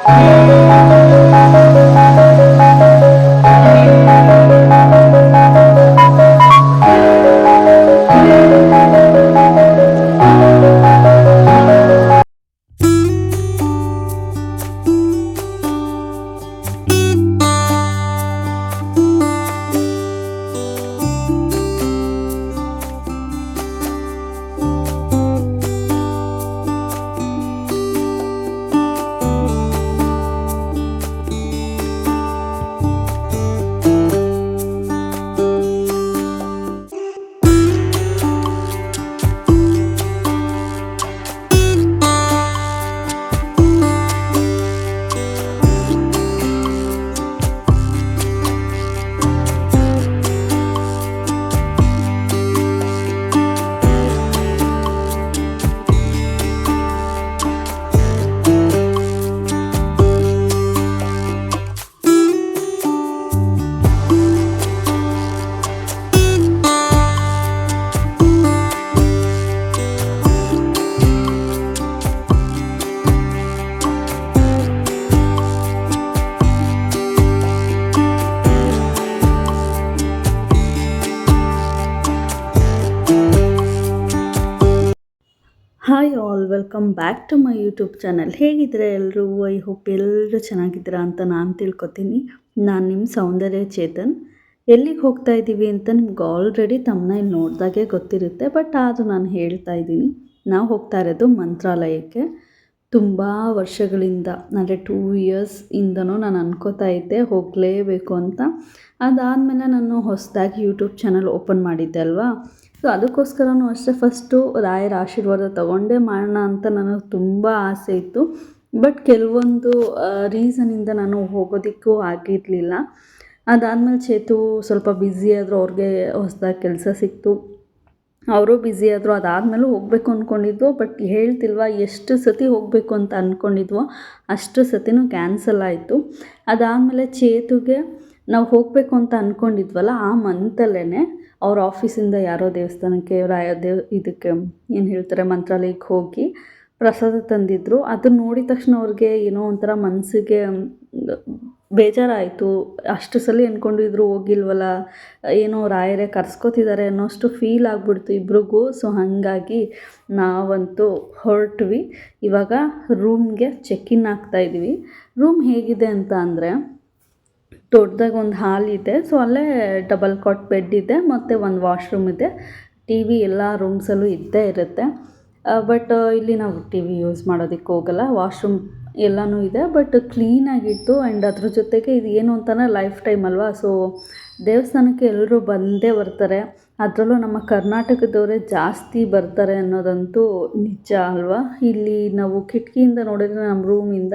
Hi all, welcome back to my YouTube channel. ಹೇಗಿದ್ದೀರಾ ಎಲ್ಲರೂ? I hope ಎಲ್ಲರೂ ಚೆನ್ನಾಗಿದ್ದೀರಾ ಅಂತ ನಾನು ತಿಳ್ಕೊತೀನಿ. ನಾನು ನಿಮ್ಮ ಸೌಂದರ್ಯ ಚೇತನ್. ಎಲ್ಲಿಗೆ ಹೋಗ್ತಾ ಇದ್ದೀವಿ ಅಂತ ನಿಮ್ಗೆ ಆಲ್ರೆಡಿ ತಮ್ಮನೇಲಿ ನೋಡಿದಾಗೆ ಗೊತ್ತಿರುತ್ತೆ, ಬಟ್ ಆದರೂ ನಾನು ಹೇಳ್ತಾ ಇದ್ದೀನಿ. ನಾವು ಹೋಗ್ತಾ ಇರೋದು ಮಂತ್ರಾಲಯಕ್ಕೆ. ತುಂಬ ವರ್ಷಗಳಿಂದ ಅಂದರೆ 2 ಇಯರ್ಸಿಂದನೂ ನಾನು ಅನ್ಕೋತಾ ಇದ್ದೆ ಹೋಗಲೇಬೇಕು ಅಂತ. ಅದಾದಮೇಲೆ ನಾನು ಹೊಸದಾಗಿ ಯೂಟ್ಯೂಬ್ ಚಾನಲ್ ಓಪನ್ ಮಾಡಿದ್ದೆ ಅಲ್ವಾ, ಸೊ ಅದಕ್ಕೋಸ್ಕರನೂ ಅಷ್ಟೇ ಫಸ್ಟು ರಾಯರ ಆಶೀರ್ವಾದ ತಗೊಂಡೇ ಮಾಡೋಣ ಅಂತ ನನಗೆ ತುಂಬ ಆಸೆ ಇತ್ತು. ಬಟ್ ಕೆಲವೊಂದು ರೀಸನಿಂದ ನಾನು ಹೋಗೋದಕ್ಕೂ ಆಗಿರಲಿಲ್ಲ. ಅದಾದಮೇಲೆ ಚೇತು ಸ್ವಲ್ಪ ಬ್ಯುಸಿ ಆದರು, ಅವ್ರಿಗೆ ಹೊಸದಾಗಿ ಕೆಲಸ ಸಿಕ್ತು, ಅವರು ಬ್ಯುಸಿ ಆದರು. ಅದಾದಮೇಲೂ ಹೋಗಬೇಕು ಅಂದ್ಕೊಂಡಿದ್ವು, ಬಟ್ ಹೇಳ್ತಿಲ್ವ ಎಷ್ಟು ಸತಿ ಹೋಗಬೇಕು ಅಂತ ಅಂದ್ಕೊಂಡಿದ್ವೋ ಅಷ್ಟು ಸತಿನೂ ಕ್ಯಾನ್ಸಲ್ ಆಯಿತು. ಅದಾದಮೇಲೆ ಚೇತುಗೆ ನಾವು ಹೋಗಬೇಕು ಅಂತ ಅಂದ್ಕೊಂಡಿದ್ವಲ್ಲ, ಆ ಮಂತಲ್ಲೇ ಅವ್ರ ಆಫೀಸಿಂದ ಯಾರೋ ದೇವಸ್ಥಾನಕ್ಕೆ ಇದಕ್ಕೆ ಏನು ಹೇಳ್ತಾರೆ ಮಂತ್ರಾಲಯಕ್ಕೆ ಹೋಗಿ ಪ್ರಸಾದ ತಂದಿದ್ದರು. ಅದನ್ನ ನೋಡಿದ ತಕ್ಷಣ ಅವ್ರಿಗೆ ಏನೋ ಒಂಥರ ಮನಸ್ಸಿಗೆ ಬೇಜಾರಾಯಿತು. ಅಷ್ಟು ಸಲ ಅಂದ್ಕೊಂಡಿದ್ರು ಹೋಗಿಲ್ವಲ್ಲ, ಏನೋ ರಾಯರೇ ಕರ್ಸ್ಕೊತಿದ್ದಾರೆ ಅನ್ನೋಷ್ಟು ಫೀಲ್ ಆಗಿಬಿಡ್ತು ಇಬ್ರಿಗೂ. ಸೊ ಹಾಗಾಗಿ ನಾವಂತೂ ಹೊರಟ್ವಿ. ಇವಾಗ ರೂಮ್ಗೆ ಚೆಕ್-ಇನ್ ಆಗ್ತಾಯಿದ್ವಿ. ರೂಮ್ ಹೇಗಿದೆ ಅಂತ ಅಂದರೆ, ದೊಡ್ಡದಾಗಿ ಒಂದು ಹಾಲ್ ಇದೆ, ಸೊ ಅಲ್ಲೇ ಡಬಲ್ ಕಾಟ್ ಬೆಡ್ ಇದೆ ಮತ್ತು ಒಂದು ವಾಶ್ರೂಮ್ ಇದೆ. ಟಿ ವಿ ಎಲ್ಲ ರೂಮ್ಸಲ್ಲೂ ಇದ್ದೇ ಇರುತ್ತೆ. ಬಟ್ ಇಲ್ಲಿ ನಾವು ಟಿ ವಿ ಯೂಸ್ ಮಾಡೋದಕ್ಕೆ ಹೋಗಲ್ಲ. ವಾಶ್ರೂಮ್ ಎಲ್ಲನೂ ಇದೆ, ಬಟ್ ಕ್ಲೀನಾಗಿತ್ತು. ಆ್ಯಂಡ್ ಅದ್ರ ಜೊತೆಗೆ ಇದು ಏನು ಅಂತಂದರೆ ಲೈಫ್ ಟೈಮ್ ಅಲ್ವಾ, ಸೊ ದೇವಸ್ಥಾನಕ್ಕೆ ಎಲ್ಲರೂ ಬಂದೇ ಬರ್ತಾರೆ. ಅದರಲ್ಲೂ ನಮ್ಮ ಕರ್ನಾಟಕದವರೇ ಜಾಸ್ತಿ ಬರ್ತಾರೆ ಅನ್ನೋದಂತೂ ನಿಜ ಅಲ್ವಾ. ಇಲ್ಲಿ ನಾವು ಕಿಟಕಿಯಿಂದ ನೋಡಿದರೆ ನಮ್ಮ ರೂಮಿಂದ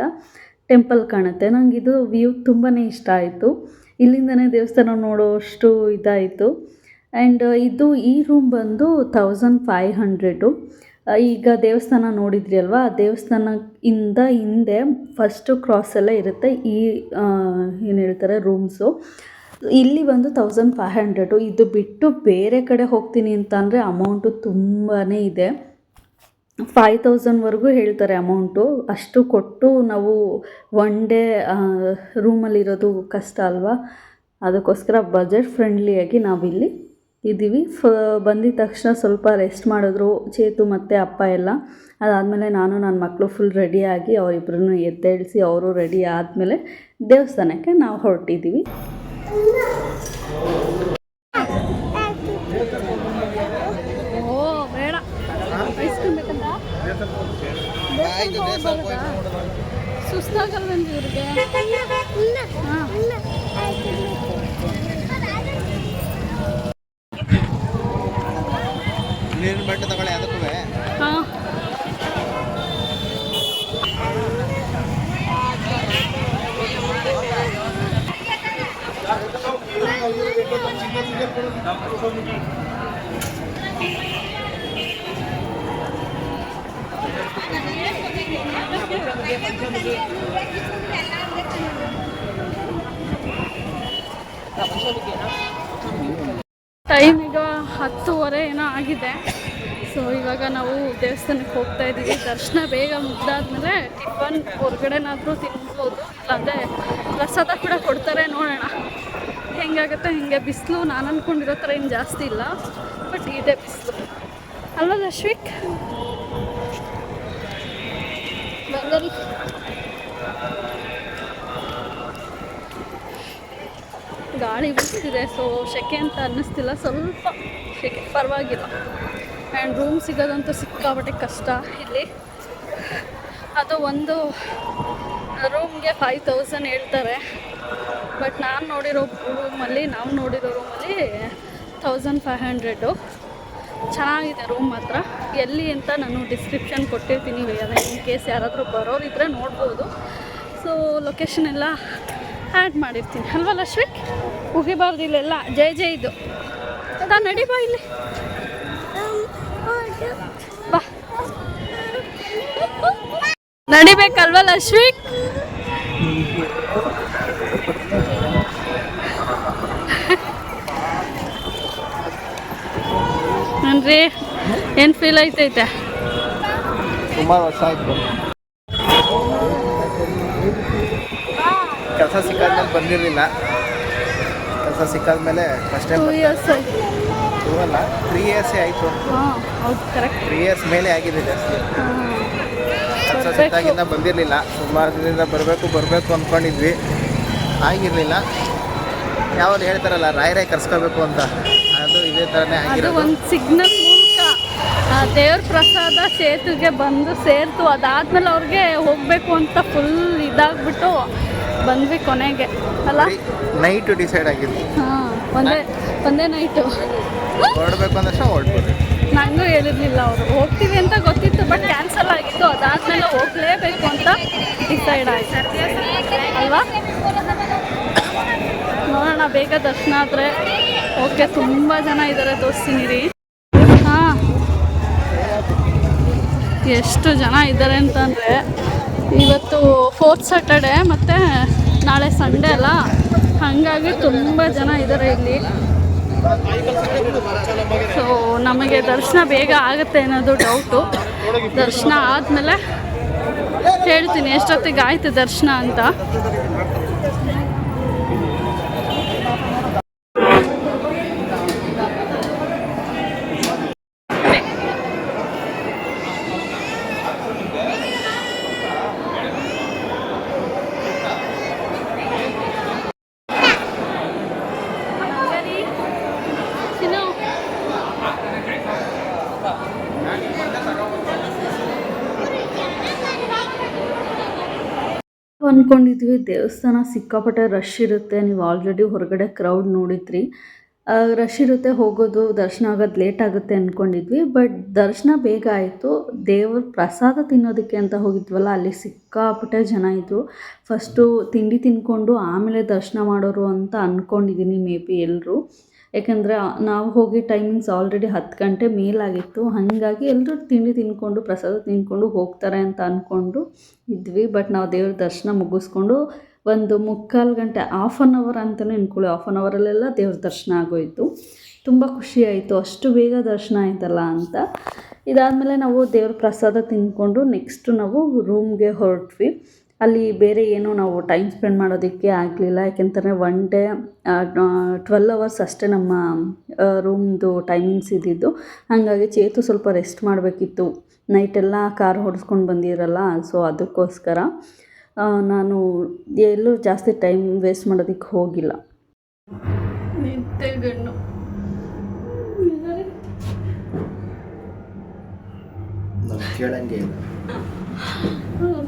ಟೆಂಪಲ್ ಕಾಣುತ್ತೆ. ನನಗಿದು ವ್ಯೂ ತುಂಬಾ ಇಷ್ಟ ಆಯಿತು. ಇಲ್ಲಿಂದನೇ ದೇವಸ್ಥಾನ ನೋಡೋಷ್ಟು ಇದಾಯಿತು. ಆ್ಯಂಡ್ ಈ ರೂಮ್ ಬಂದು 1500. ಈಗ ದೇವಸ್ಥಾನ ನೋಡಿದ್ರಿ ಅಲ್ವಾ, ದೇವಸ್ಥಾನದಿಂದ ಹಿಂದೆ ಫಸ್ಟು ಕ್ರಾಸಲ್ಲೇ ಇರುತ್ತೆ ಏನು ಹೇಳ್ತಾರೆ ರೂಮ್ಸು. ಇಲ್ಲಿ ಬಂದು 1500. ಇದು ಬಿಟ್ಟು ಬೇರೆ ಕಡೆ ಹೋಗ್ತೀನಿ ಅಂತ ಅಂದರೆ ಅಮೌಂಟು ತುಂಬಾ ಇದೆ. 5000ವರೆಗೂ ಹೇಳ್ತಾರೆ ಅಮೌಂಟು. ಅಷ್ಟು ಕೊಟ್ಟು ನಾವು ಒನ್ ಡೇ ರೂಮಲ್ಲಿರೋದು ಕಷ್ಟ ಅಲ್ವಾ. ಅದಕ್ಕೋಸ್ಕರ ಬಜೆಟ್ ಫ್ರೆಂಡ್ಲಿಯಾಗಿ ನಾವಿಲ್ಲಿ ಇದ್ದೀವಿ. ಬಂದಿದ ತಕ್ಷಣ ಸ್ವಲ್ಪ ರೆಸ್ಟ್ ಮಾಡಿದ್ರು ಚೇತು ಮತ್ತು ಅಪ್ಪ ಎಲ್ಲ. ಅದಾದಮೇಲೆ ನಾನು ನನ್ನ ಮಕ್ಕಳು ಫುಲ್ ರೆಡಿಯಾಗಿ ಅವರಿಬ್ಬರನ್ನು ಎದ್ದೇಳಿಸಿ ಅವರು ರೆಡಿ ಆದಮೇಲೆ ದೇವಸ್ಥಾನಕ್ಕೆ ನಾವು ಹೊರಟಿದ್ದೀವಿ. ಸುಸ್ತಾಗಲ್ವೇನ್ರಿ ಇವ್ರಿಗೆ? ನೀರಿನ ಬಟ್ಟೆ ತಗೊಳ್ಳಿ ಅದಕ್ಕೂ. ಹಾಂ, ಟೈಮ್ ಈಗ 10:30 ಏನೋ ಆಗಿದೆ. ಸೊ ಸೊ ಇವಾಗ ನಾವು ದೇವಸ್ಥಾನಕ್ಕೆ ಹೋಗ್ತಾ ಇದ್ದೀವಿ. ದರ್ಶನ ಬೇಗ ಮುಗ್ದಾದ್ಮೇಲೆ ಟಿಫನ್ ಹೊರಗಡೆನಾದರೂ ತಿನ್ಬೋದು, ಇಲ್ಲಾಂದರೆ ಪ್ರಸಾದ ಕೂಡ ಕೊಡ್ತಾರೆ. ನೋಡೋಣ ಹೆಂಗಾಗುತ್ತೆ ಹಿಂಗೆ. ಬಿಸಿಲು ನಾನು ಅಂದ್ಕೊಂಡಿರೋ ಥರ ಏನು ಜಾಸ್ತಿ ಇಲ್ಲ, ಬಟ್ ಇದೆ ಬಿಸಿಲು ಅಲ್ವಾ ಅಶ್ವಿಕ್? ಬಂಗರಿ ಗಾಳಿ ಬಿಸ್ತಿದೆ, ಸೊ ಸೆಕೆ ಅಂತ ಅನ್ನಿಸ್ತಿಲ್ಲ, ಸ್ವಲ್ಪ ಸೆಕೆ ಪರವಾಗಿಲ್ಲ. ಆ್ಯಂಡ್ ರೂಮ್ ಸಿಗೋದಂತೂ ಸಿಕ್ಕಾಪಟ್ಟೆ ಕಷ್ಟ ಇಲ್ಲಿ. ಅದು ಒಂದು ರೂಮ್ಗೆ 5000 ಹೇಳ್ತಾರೆ, ಬಟ್ ನಾವು ನೋಡಿರೋ ರೂಮಲ್ಲಿ 1500. ಚೆನ್ನಾಗಿದೆ ರೂಮ್ ಮಾತ್ರ. ಎಲ್ಲಿ ಅಂತ ನಾನು ಡಿಸ್ಕ್ರಿಪ್ಷನ್ ಕೊಟ್ಟಿರ್ತೀನಿ, ಇನ್ ಕೇಸ್ ಯಾರಾದರೂ ಬರೋರಿದ್ದರೆ ನೋಡ್ಬೋದು. ಸೊ ಲೊಕೇಶನ್ ಎಲ್ಲ ಆ್ಯಡ್ ಮಾಡಿರ್ತೀನಿ ಅಲ್ವಾ ಅಶ್ವಿಕ್? ಉಗಿಬಾರ್ದು ಇಲ್ಲೆಲ್ಲ ಜೈ ಇದು. ಅದಾ ನಡಿ ಬಾ ಇಲ್ಲಿ ಬಾ, ನಡಿಬೇಕಲ್ವಲ್ಲ ಅಶ್ವಿಕ್? ಅಂದರೆ ಏನು ಫೀಲ್ ಆಯ್ತೈತೆ? ಸುಮಾರು ವರ್ಷ ಆಯ್ತು ಕೆಲಸ ಸಿಕ್ಕಾದ್ಮೇಲೆ ಬಂದಿರಲಿಲ್ಲ. ಕೆಲಸ ಸಿಕ್ಕಾದ್ಮೇಲೆ ಫಸ್ಟ್ ಟೈಮ್ 2 years ಆಯ್ತು. 2 ಅಲ್ಲ 3 years ಆಯಿತು. ಹೌದು ಕರೆಕ್ಟ್. 3 years ಮೇಲೆ ಆಗಿದೆ ಜಾಸ್ತಿ. ಕೆಲಸ ಸಿಕ್ಕಾಗಿಂದ ಬಂದಿರಲಿಲ್ಲ. ಸುಮಾರು ದಿನದಿಂದ ಬರಬೇಕು ಅಂದ್ಕೊಂಡಿದ್ವಿ, ಆಗಿರಲಿಲ್ಲ. ಯಾವಾಗ ಹೇಳ್ತಾರಲ್ಲ ರಾಯರೇ ಕರ್ಸ್ಕೋಬೇಕು ಅಂತ, ಅದು ಇದೇ ಥರನೇ ಅದು ಆಗಿರೋದು. ಒಂದು ಸಿಗ್ನಲ್ ಮೂಲಕ ದೇವ್ರ ಪ್ರಸಾದ ಸೇತುಗೆ ಬಂದು ಸೇರ್ತು. ಅದಾದ್ಮೇಲೆ ಅವ್ರಿಗೆ ಹೋಗಬೇಕು ಅಂತ ಫುಲ್ ಇದಾಗ್ಬಿಟ್ಟು ಬಂದ್ವಿ ಕೊನೆಗೆ ಅಲ್ಲ. ನೈಟು ಡಿಸೈಡ್ ಆಗಿದ್ದು. ಒಂದೇ ನೈಟು ಹೊರಡಬೇಕು ಅಂದಷ್ಟು ಹೊರಡ್ಬೋದು. ನನಗೂ ಹೇಳಿರಲಿಲ್ಲ ಅವರು ಹೋಗ್ತೀವಿ ಅಂತ ಗೊತ್ತಿತ್ತು, ಬಟ್ ಕ್ಯಾನ್ಸಲ್ ಆಗಿತ್ತು. ಅದಾದ್ಮೇಲೆ ಹೋಗಲೇಬೇಕು ಅಂತ ಡಿಸೈಡ್ ಆಯಿತು ಅಲ್ವಾ? ನೋಡೋಣ ಬೇಗ ದರ್ಶನ ಆದರೆ ಓಕೆ. ತುಂಬ ಜನ ಇದ್ದಾರೆ, ತೋರಿಸ್ತೀನಿ ರೀ. ಹಾಂ, ಎಷ್ಟು ಜನ ಇದ್ದಾರೆ ಅಂತಂದರೆ, ಇವತ್ತು 4th Saturday ಮತ್ತು ನಾಳೆ ಸಂಡೇ ಅಲ್ಲ, ಹಾಗಾಗಿ ತುಂಬ ಜನ ಇದ್ದಾರೆ ಇಲ್ಲಿ. ಸೊ ನಮಗೆ ದರ್ಶನ ಬೇಗ ಆಗುತ್ತೆ ಅನ್ನೋದು ಡೌಟು. ದರ್ಶನ ಆದಮೇಲೆ ಹೇಳ್ತೀನಿ ಎಷ್ಟೊತ್ತಿಗೆ ಆಯಿತು ದರ್ಶನ ಅಂತ. ಅಂದ್ಕೊಂಡಿದ್ವಿ ದೇವಸ್ಥಾನ ಸಿಕ್ಕಾಪಟ್ಟೆ ರಶ್ ಇರುತ್ತೆ. ನೀವು ಆಲ್ರೆಡಿ ಹೊರಗಡೆ ಕ್ರೌಡ್ ನೋಡಿದ್ರಿ. ರಶ್ ಇರುತ್ತೆ, ಹೋಗೋದು ದರ್ಶನ ಆಗೋದು ಲೇಟ್ ಆಗುತ್ತೆ ಅಂದ್ಕೊಂಡಿದ್ವಿ. ಬಟ್ ದರ್ಶನ ಬೇಗ ಆಯಿತು. ದೇವ್ರ ಪ್ರಸಾದ ತಿನ್ನೋದಕ್ಕೆ ಅಂತ ಹೋಗಿದ್ವಲ್ಲ, ಅಲ್ಲಿ ಸಿಕ್ಕಾಪಟ್ಟೆ ಜನ ಇದ್ದರು. ಫಸ್ಟು ತಿಂಡಿ ತಿಂದ್ಕೊಂಡು ಆಮೇಲೆ ದರ್ಶನ ಮಾಡೋರು ಅಂತ ಅಂದ್ಕೊಂಡಿದ್ದೀನಿ ಮೇ ಬಿ ಎಲ್ಲರೂ. ಯಾಕೆಂದರೆ ನಾವು ಹೋಗಿ ಟೈಮಿಂಗ್ಸ್ ಆಲ್ರೆಡಿ 10 ಗಂಟೆ ಮೇಲಾಗಿತ್ತು. ಹಾಗಾಗಿ ಎಲ್ಲರೂ ತಿಂಡಿ ತಿಂದ್ಕೊಂಡು ಪ್ರಸಾದ ತಿಂದ್ಕೊಂಡು ಹೋಗ್ತಾರೆ ಅಂತ ಅಂದ್ಕೊಂಡು ಇದ್ವಿ. ಬಟ್ ನಾವು ದೇವ್ರ ದರ್ಶನ ಮುಗಿಸ್ಕೊಂಡು ಒಂದು 3/4 ಗಂಟೆ, 1/2 hour ಅಂತಲೇ ಅಂದ್ಕೊಳ್ಳಿ, 1/2 hourಲ್ಲೆಲ್ಲ ದೇವ್ರ ದರ್ಶನ ಆಗೋಯಿತು. ತುಂಬ ಖುಷಿಯಾಯಿತು, ಅಷ್ಟು ಬೇಗ ದರ್ಶನ ಆಯ್ತಲ್ಲ ಅಂತ. ಇದಾದಮೇಲೆ ನಾವು ದೇವ್ರ ಪ್ರಸಾದ ತಿಂದ್ಕೊಂಡು ನೆಕ್ಸ್ಟು ನಾವು ರೂಮ್ಗೆ ಹೊರಟ್ವಿ. ಅಲ್ಲಿ ಬೇರೆ ಏನೂ ನಾವು ಟೈಮ್ ಸ್ಪೆಂಡ್ ಮಾಡೋದಕ್ಕೆ ಆಗಲಿಲ್ಲ. ಯಾಕೆಂತಂದರೆ 1 day 12 hours ಅಷ್ಟೇ ನಮ್ಮ ರೂಮ್ದು ಟೈಮಿಂಗ್ಸ್ ಇದ್ದಿದ್ದು. ಹಾಗಾಗಿ ಚೇತು ಸ್ವಲ್ಪ ರೆಸ್ಟ್ ಮಾಡಬೇಕಿತ್ತು, ನೈಟೆಲ್ಲ ಕಾರ್ ಹೊಡೆಸ್ಕೊಂಡು ಬಂದಿರಲ್ಲ. ಸೊ ಅದಕ್ಕೋಸ್ಕರ ನಾನು ಎಲ್ಲೂ ಜಾಸ್ತಿ ಟೈಮ್ ವೇಸ್ಟ್ ಮಾಡೋದಕ್ಕೆ ಹೋಗಿಲ್ಲ. ನಿದ್ದೆಗಣ್ಣು ಕೇಳಂಗೆ ಇಲ್ಲ,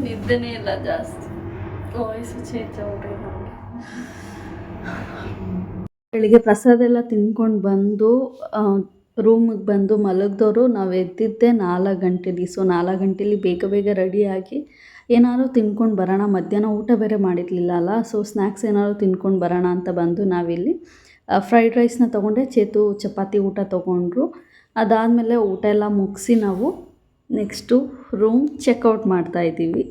ನಿದ್ದೆನೇ ಇಲ್ಲ ಜಾಸ್ತಿ. ವಾಯ್ಸು ಚೇಂಜ್ ಆಗ್ಬಿಟ್ರೆ ನಮಗೆ. ಬೆಳಿಗ್ಗೆ ಪ್ರಸಾದ ಎಲ್ಲ ತಿನ್ಕೊಂಡು ಬಂದು ರೂಮಿಗೆ ಬಂದು ಮಲಗಿದವರು ನಾವು ಎದ್ದಿದ್ದೆ 4 ಗಂಟೆಲಿ. ಸೊ 4 ಗಂಟೆಲಿ ಬೇಗ ರೆಡಿಯಾಗಿ ಏನಾದ್ರು ತಿನ್ಕೊಂಡು ಬರೋಣ, ಮಧ್ಯಾಹ್ನ ಊಟ ಬೇರೆ ಮಾಡಿರಲಿಲ್ಲ ಅಲ್ಲ. ಸೊ ಸ್ನ್ಯಾಕ್ಸ್ ಏನಾದ್ರು ತಿನ್ಕೊಂಡು ಬರೋಣ ಅಂತ ಬಂದು ನಾವಿಲ್ಲಿ ಫ್ರೈಡ್ ರೈಸ್ನ ತೊಗೊಂಡೆ, ಚೇತು ಚಪಾತಿ ಊಟ ತೊಗೊಂಡ್ರು. ಅದಾದಮೇಲೆ ಊಟ ಎಲ್ಲ ಮುಗಿಸಿ ನಾವು ನೆಕ್ಸ್ಟು ರೂಮ್ ಚೆಕ್ಔಟ್ ಮಾಡ್ತಾಯಿದ್ದೀವಿ.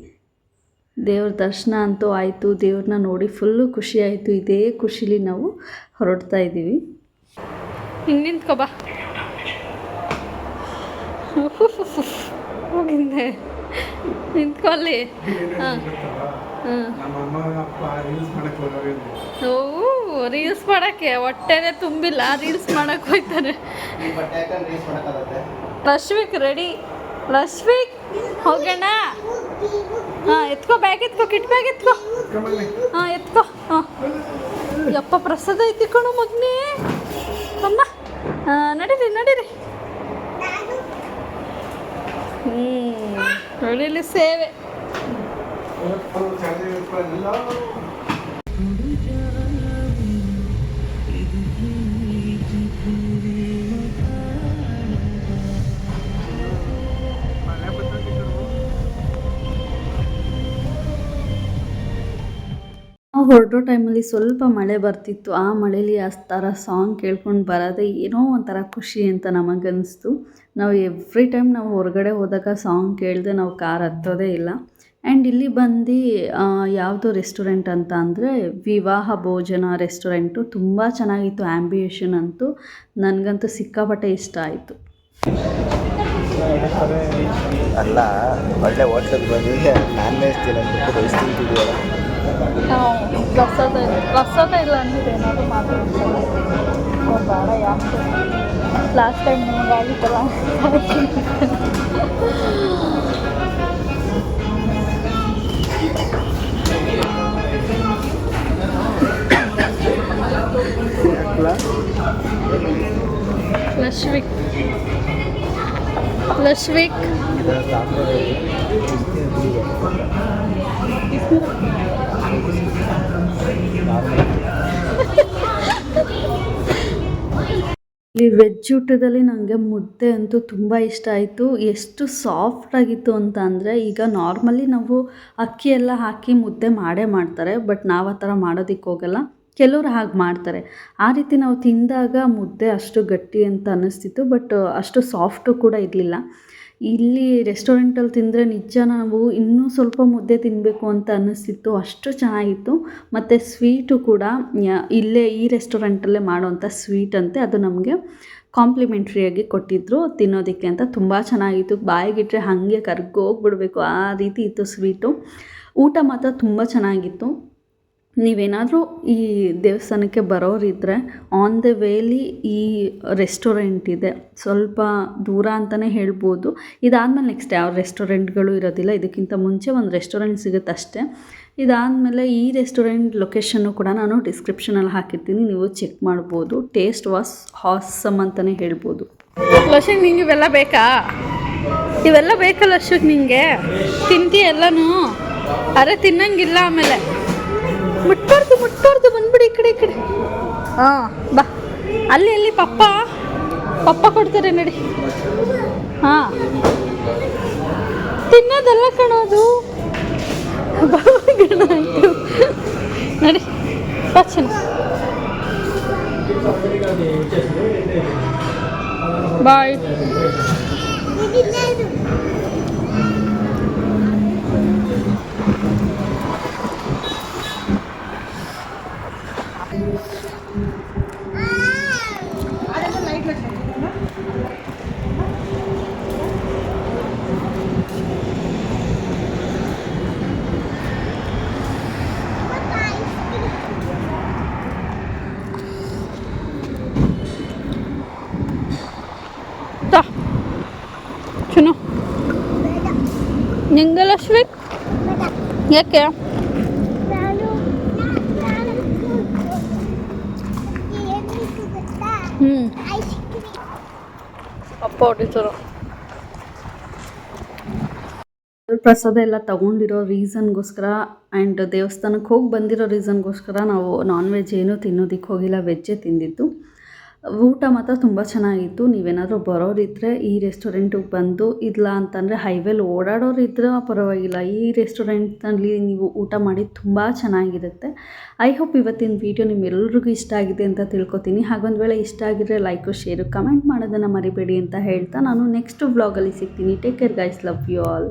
ದೇವ್ರ ದರ್ಶನ ಅಂತೂ ಆಯಿತು, ದೇವ್ರನ್ನ ನೋಡಿ ಫುಲ್ಲು ಖುಷಿ ಆಯಿತು. ಇದೇ ಖುಷಿಲಿ ನಾವು ಹೊರಡ್ತಾ ಇದ್ದೀವಿ. ಹಿಂಗೆ ನಿಂತ್ಕೊಬಾ, ಹೋಗಿದ್ದೆ ನಿಂತ್ಕೊಳ್ಳಿ. ಹಾಂ ಹಾಂ ಓ ರೀಲ್ಸ್ ಮಾಡೋಕ್ಕೆ ಹೊಟ್ಟೆನೇ ತುಂಬಿಲ್ಲ, ರೀಲ್ಸ್ ಮಾಡೋಕ್ಕೆ ಹೋಗ್ತಾರೆ. ರಶ್ವಿಕ್ ರೆಡಿ, ರಶ್ವಿಕ್ ಹೋಗೋಣ. ಹಾಂ ಎತ್ಕೋ, ಬ್ಯಾಗ್ ಎತ್ಕೋ, ಕಿಟ್ ಬ್ಯಾಗ್ ಎತ್ಕೋ. ಹಾಂ ಎತ್ಕೋ. ಹಾಂ ಯಪ್ಪ ಪ್ರಸಾದ ಐತಿ ಕಣು ಮಗ್ನೇ. ಅಮ್ಮ ನಡೀರಿ ನಡೀರಿ. ನಡೀಲಿ ಸೇವೆ. ನಾವು ಹೊರಡೋ ಟೈಮಲ್ಲಿ ಸ್ವಲ್ಪ ಮಳೆ ಬರ್ತಿತ್ತು. ಆ ಮಳೇಲಿ ಆ ಥರ ಸಾಂಗ್ ಕೇಳ್ಕೊಂಡು ಬರೋದೇ ಏನೋ ಒಂಥರ ಖುಷಿ ಅಂತ ನಮಗನ್ನಿಸ್ತು. ನಾವು ಎವ್ರಿ ಟೈಮ್ ನಾವು ಹೊರಗಡೆ ಹೋದಾಗ ಸಾಂಗ್ ಕೇಳದೆ ನಾವು ಕಾರ್ ಹತ್ತೋದೇ ಇಲ್ಲ. ಆ್ಯಂಡ್ ಇಲ್ಲಿ ಬಂದು ಯಾವುದು ರೆಸ್ಟೋರೆಂಟ್ ಅಂತ ಅಂದರೆ ವಿವಾಹ ಭೋಜನ ರೆಸ್ಟೋರೆಂಟು. ತುಂಬ ಚೆನ್ನಾಗಿತ್ತು, ಆ್ಯಂಬಿಯೇಷನ್ ಅಂತೂ ನನಗಂತೂ ಸಿಕ್ಕಾಪಟ್ಟೆ ಇಷ್ಟ ಆಯಿತು. ಅಲ್ಲ ಒಳ್ಳೆ ಹೋಟ್ಲಿಗೆ ಬಂದಿದ್ದೆ, ನಾನ್ ವೆಜ್ ತಿನ್ನೋದು ರೈಸ್ ತಿಂತಿದ್ದೀವಲ್ಲ. ಪ್ರಸಾದ ಇಲ್ಲ ಅಂದಿದೆ ಏನಾದರೂ ಮಾತಾಡ್ತಾರೆ ಬೇಡ. ಯಾಕೆ ಲಾಸ್ಟ್ ಟೈಮ್ ನಿಮಗೆ ಆಗಿತ್ತಲ್ಲ. ಲಶ್ವಿಕ್ ಲಶ್ವಿಕ್ ಇಲ್ಲಿ ವೆಜ್ ಊಟದಲ್ಲಿ ನನಗೆ ಮುದ್ದೆ ಅಂತೂ ತುಂಬ ಇಷ್ಟ ಆಯಿತು. ಎಷ್ಟು ಸಾಫ್ಟಾಗಿತ್ತು ಅಂತ ಅಂದರೆ, ಈಗ ನಾರ್ಮಲಿ ನಾವು ಅಕ್ಕಿ ಎಲ್ಲ ಹಾಕಿ ಮುದ್ದೆ ಮಾಡೇ ಮಾಡ್ತಾರೆ, ಬಟ್ ನಾವು ಆ ಥರ ಮಾಡೋದಕ್ಕೆ ಹೋಗಲ್ಲ. ಕೆಲವರು ಹಾಗೆ ಮಾಡ್ತಾರೆ. ಆ ರೀತಿ ನಾವು ತಿಂದಾಗ ಮುದ್ದೆ ಅಷ್ಟು ಗಟ್ಟಿ ಅಂತ ಅನ್ನಿಸ್ತಿತ್ತು, ಬಟ್ ಅಷ್ಟು ಸಾಫ್ಟು ಕೂಡ ಇರಲಿಲ್ಲ. ಇಲ್ಲಿ ರೆಸ್ಟೋರೆಂಟಲ್ಲಿ ತಿಂದರೆ ನಿಜ ನಾವು ಇನ್ನೂ ಸ್ವಲ್ಪ ಮುದ್ದೆ ತಿನ್ನಬೇಕು ಅಂತ ಅನ್ನಿಸ್ತಿತ್ತು, ಅಷ್ಟು ಚೆನ್ನಾಗಿತ್ತು. ಮತ್ತು ಸ್ವೀಟು ಕೂಡ ಇಲ್ಲೇ ಈ ರೆಸ್ಟೋರೆಂಟಲ್ಲೇ ಮಾಡೋವಂಥ ಸ್ವೀಟ್ ಅಂತೆ, ಅದು ನಮಗೆ ಕಾಂಪ್ಲಿಮೆಂಟ್ರಿಯಾಗಿ ಕೊಟ್ಟಿದ್ದರು ತಿನ್ನೋದಕ್ಕೆ ಅಂತ. ತುಂಬ ಚೆನ್ನಾಗಿತ್ತು, ಬಾಯಿಗಿಟ್ರೆ ಹಾಗೆ ಕರ್ಗೋಗ್ಬಿಡ್ಬೇಕು ಆ ರೀತಿ ಇತ್ತು ಸ್ವೀಟು. ಊಟ ಮಾತ್ರ ತುಂಬ ಚೆನ್ನಾಗಿತ್ತು. ನೀವೇನಾದರೂ ಈ ದೇವಸ್ಥಾನಕ್ಕೆ ಬರೋರಿದ್ದರೆ ಆನ್ ದ ವೇಲಿ ಈ ರೆಸ್ಟೋರೆಂಟ್ ಇದೆ, ಸ್ವಲ್ಪ ದೂರ ಅಂತಲೇ ಹೇಳ್ಬೋದು. ಇದಾದಮೇಲೆ ನೆಕ್ಸ್ಟ್ ಯಾವ ರೆಸ್ಟೋರೆಂಟ್ಗಳು ಇರೋದಿಲ್ಲ, ಇದಕ್ಕಿಂತ ಮುಂಚೆ ಒಂದು ರೆಸ್ಟೋರೆಂಟ್ ಸಿಗುತ್ತೆ ಅಷ್ಟೇ. ಇದಾದಮೇಲೆ ಈ ರೆಸ್ಟೋರೆಂಟ್ ಲೊಕೇಶನ್ನು ಕೂಡ ನಾನು ಡಿಸ್ಕ್ರಿಪ್ಷನಲ್ಲಿ ಹಾಕಿರ್ತೀನಿ, ನೀವು ಚೆಕ್ ಮಾಡ್ಬೋದು. ಟೇಸ್ಟ್ ವಾಸ್ ಹಾಸಮ್ ಅಂತಲೇ ಹೇಳ್ಬೋದು. ಲಕ್ಷ್ಮಿಗೆ ನಿಂಗೆ ಇವೆಲ್ಲ ಬೇಕಾ? ಇವೆಲ್ಲ ಬೇಕಲ್ಲ ಲಕ್ಷ್ಮಿಗೆ ನಿಂಗೆ? ತಿಂತಿ ಎಲ್ಲನೂ? ಅರೆ ತಿನ್ನಂಗಿಲ್ಲ, ಆಮೇಲೆ ಮುಟ್ಬಾರ್ದು ಬಂದ್ಬಿಡಿ ಈ ಕಡೆ. ಹಾಂ ಬಾ, ಅಲ್ಲಿ ಪಪ್ಪ ಕೊಡ್ತಾರೆ ನಡಿ. ಹಾಂ ತಿನ್ನೋದೆಲ್ಲ ಕಣೋದು. ಆಯಿತು ನಡಿ ಬಚ್ಚನ. ಬಾಯ್. ಚುನು ನಿಂಗೆ ಲಕ್ಷ್ಮಿ ಯಾಕೆ? ಅಪ್ಪ ಹೊಡಿತಾರೋ. ಪ್ರಸಾದ ಎಲ್ಲ ತೊಗೊಂಡಿರೋ ರೀಸನ್ಗೋಸ್ಕರ ಆ್ಯಂಡ್ ದೇವಸ್ಥಾನಕ್ಕೆ ಹೋಗಿ ಬಂದಿರೋ ರೀಸನ್ಗೋಸ್ಕರ ನಾವು ನಾನ್ ವೆಜ್ ಏನೂ ತಿನ್ನೋದಕ್ಕೆ ಹೋಗಿಲ್ಲ, ವೆಜ್ಜೇ ತಿಂದಿದ್ದು. ಊಟ ಮಾತ್ರ ತುಂಬ ಚೆನ್ನಾಗಿತ್ತು. ನೀವೇನಾದರೂ ಬರೋರಿದ್ದರೆ ಈ ರೆಸ್ಟೋರೆಂಟಿಗೆ ಬಂದು, ಇಲ್ಲ ಅಂತಂದರೆ ಹೈವೇಲಿ ಓಡಾಡೋರಿದ್ರೆ ಪರವಾಗಿಲ್ಲ, ಈ ರೆಸ್ಟೋರೆಂಟ್ನಲ್ಲಿ ನೀವು ಊಟ ಮಾಡಿ ತುಂಬ ಚೆನ್ನಾಗಿರುತ್ತೆ. ಐ ಹೋಪ್ ಇವತ್ತಿನ ವೀಡಿಯೋ ನಿಮ್ಮೆಲ್ಲರಿಗೂ ಇಷ್ಟ ಆಗಿದೆ ಅಂತ ತಿಳ್ಕೊತೀನಿ. ಹಾಗೊಂದು ವೇಳೆ ಇಷ್ಟ ಆಗಿದ್ರೆ ಲೈಕು ಶೇರು ಕಮೆಂಟ್ ಮಾಡೋದನ್ನು ಮರಿಬೇಡಿ ಅಂತ ಹೇಳ್ತಾ ನಾನು ನೆಕ್ಸ್ಟ್ ವ್ಲಾಗಲ್ಲಿ ಸಿಗ್ತೀನಿ. Take care guys, love you all.